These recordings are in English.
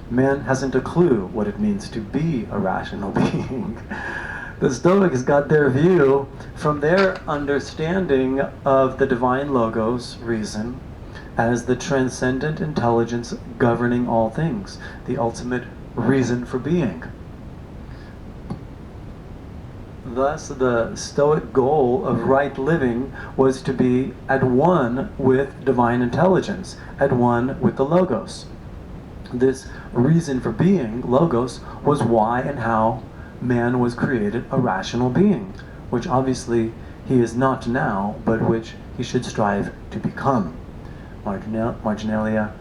Man hasn't a clue what it means to be a rational being. The Stoics got their view from their understanding of the divine logos, reason, as the transcendent intelligence governing all things, the ultimate reason for being. Thus, the Stoic goal of right living was to be at one with divine intelligence, at one with the logos. This reason for being, logos, was why and how man was created a rational being, which obviously he is not now, but which he should strive to become. Marginalia,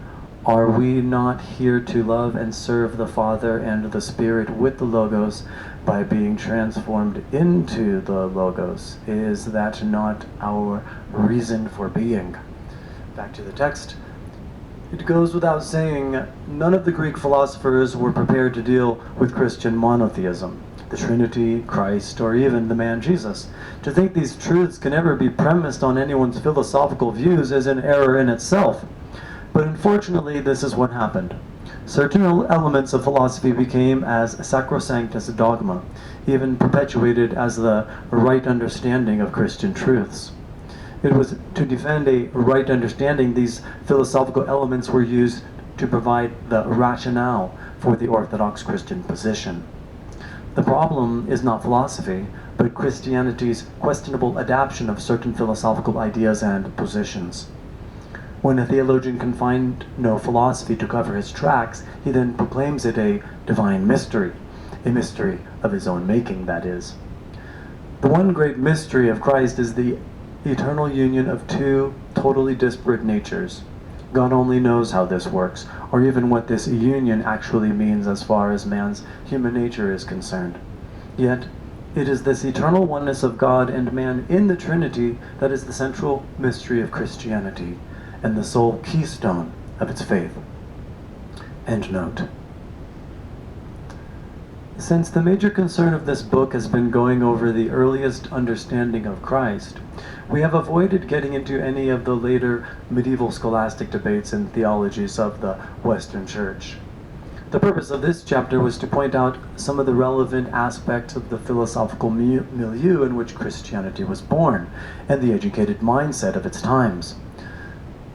are we not here to love and serve the Father and the Spirit with the logos by being transformed into the logos? Is that not our reason for being? Back to the text. It goes without saying, none of the Greek philosophers were prepared to deal with Christian monotheism, the Trinity, Christ, or even the man Jesus. To think these truths can ever be premised on anyone's philosophical views is an error in itself. But unfortunately, this is what happened. Certain elements of philosophy became as sacrosanct as a dogma, even perpetuated as the right understanding of Christian truths. It was to defend a right understanding these philosophical elements were used to provide the rationale for the Orthodox Christian position. The problem is not philosophy, but Christianity's questionable adaptation of certain philosophical ideas and positions. When a theologian can find no philosophy to cover his tracks, he then proclaims it a divine mystery, a mystery of his own making, that is. The one great mystery of Christ is the eternal union of two totally disparate natures. God only knows how this works, or even what this union actually means as far as man's human nature is concerned. Yet, it is this eternal oneness of God and man in the Trinity that is the central mystery of Christianity, and the sole keystone of its faith. End note. Since the major concern of this book has been going over the earliest understanding of Christ, we have avoided getting into any of the later medieval scholastic debates and theologies of the Western Church. The purpose of this chapter was to point out some of the relevant aspects of the philosophical milieu in which Christianity was born, and the educated mindset of its times.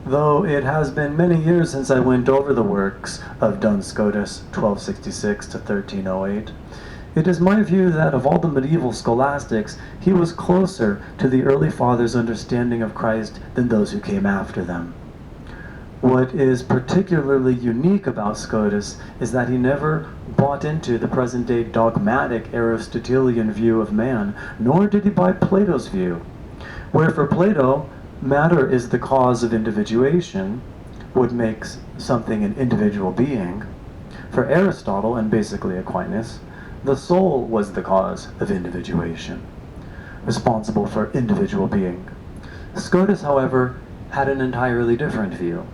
Though it has been many years since I went over the works of Duns Scotus, 1266 to 1308, it is my view that of all the medieval scholastics, he was closer to the early fathers' understanding of Christ than those who came after them. What is particularly unique about Scotus is that he never bought into the present-day dogmatic Aristotelian view of man, nor did he buy Plato's view. Where for Plato, matter is the cause of individuation, what makes something an individual being. For Aristotle, and basically Aquinas, the soul was the cause of individuation, responsible for individual being. Scotus, however, had an entirely different view.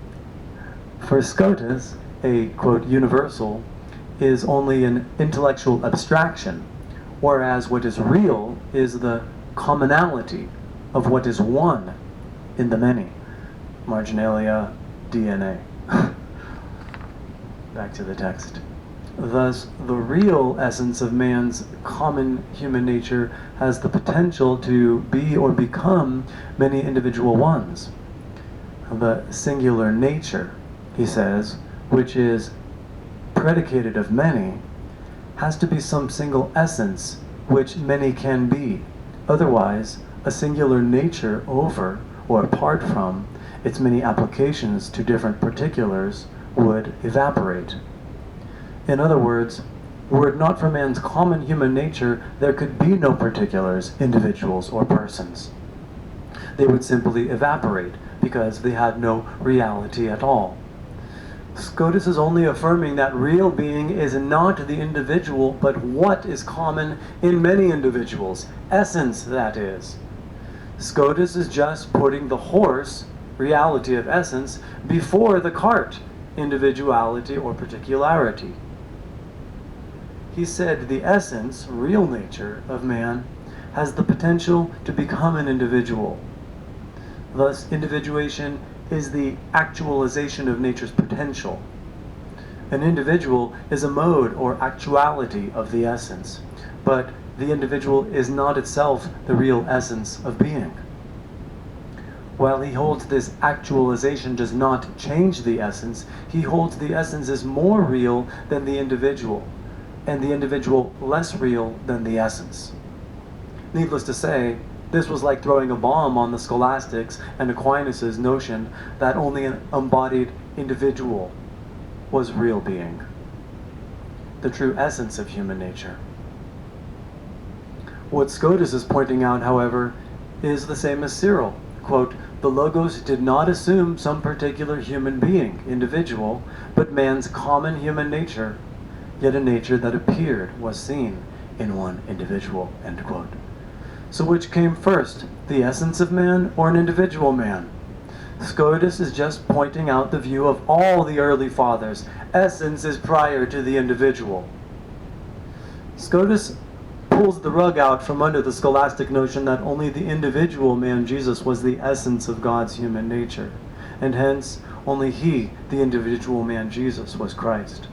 For Scotus, a, quote, universal is only an intellectual abstraction, whereas what is real is the commonality of what is one in the many. Marginalia, DNA. Back to the text. Thus, the real essence of man's common human nature has the potential to be or become many individual ones. The singular nature, he says, which is predicated of many, has to be some single essence which many can be. Otherwise, a singular nature over or apart from its many applications to different particulars would evaporate. In other words, were it not for man's common human nature, there could be no particulars, individuals, or persons. They would simply evaporate because they had no reality at all. Scotus is only affirming that real being is not the individual, but what is common in many individuals, essence, that is. Scotus is just putting the horse, reality of essence, before the cart, individuality or particularity. He said the essence, real nature, of man has the potential to become an individual. Thus, individuation is the actualization of nature's potential. An individual is a mode or actuality of the essence, but the individual is not itself the real essence of being. While he holds this actualization does not change the essence, he holds the essence is more real than the individual, and the individual less real than the essence. Needless to say, this was like throwing a bomb on the scholastics and Aquinas' notion that only an embodied individual was real being, the true essence of human nature. What Scotus is pointing out, however, is the same as Cyril. Quote, "The Logos did not assume some particular human being, individual, but man's common human nature, yet a nature that appeared, was seen, in one individual." End quote. So which came first, the essence of man or an individual man? Scotus is just pointing out the view of all the early fathers. Essence is prior to the individual. Scotus pulls the rug out from under the scholastic notion that only the individual man Jesus was the essence of God's human nature, and hence only he, the individual man Jesus, was Christ.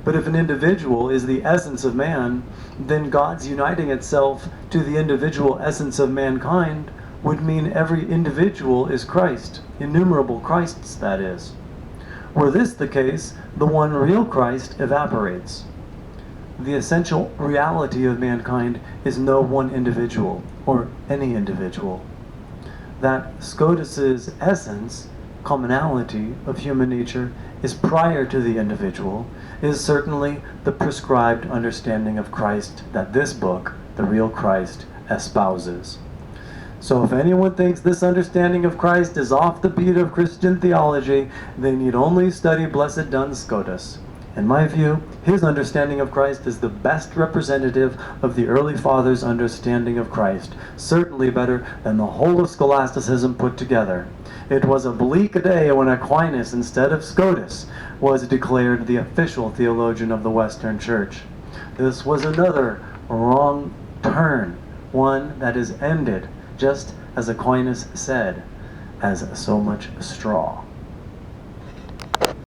But if an individual is the essence of man, then God's uniting itself to the individual essence of mankind would mean every individual is Christ, innumerable Christs, that is. Were this the case, the one real Christ evaporates. The essential reality of mankind is no one individual, or any individual. That Scotus's essence, commonality of human nature, is prior to the individual, is certainly the prescribed understanding of Christ that this book, The Real Christ, espouses. So if anyone thinks this understanding of Christ is off the beat of Christian theology, they need only study Blessed Duns Scotus. In my view, his understanding of Christ is the best representative of the early fathers' understanding of Christ, certainly better than the whole of scholasticism put together. It was a bleak day when Aquinas, instead of Scotus, was declared the official theologian of the Western Church. This was another wrong turn, one that is ended, just as Aquinas said, as so much straw.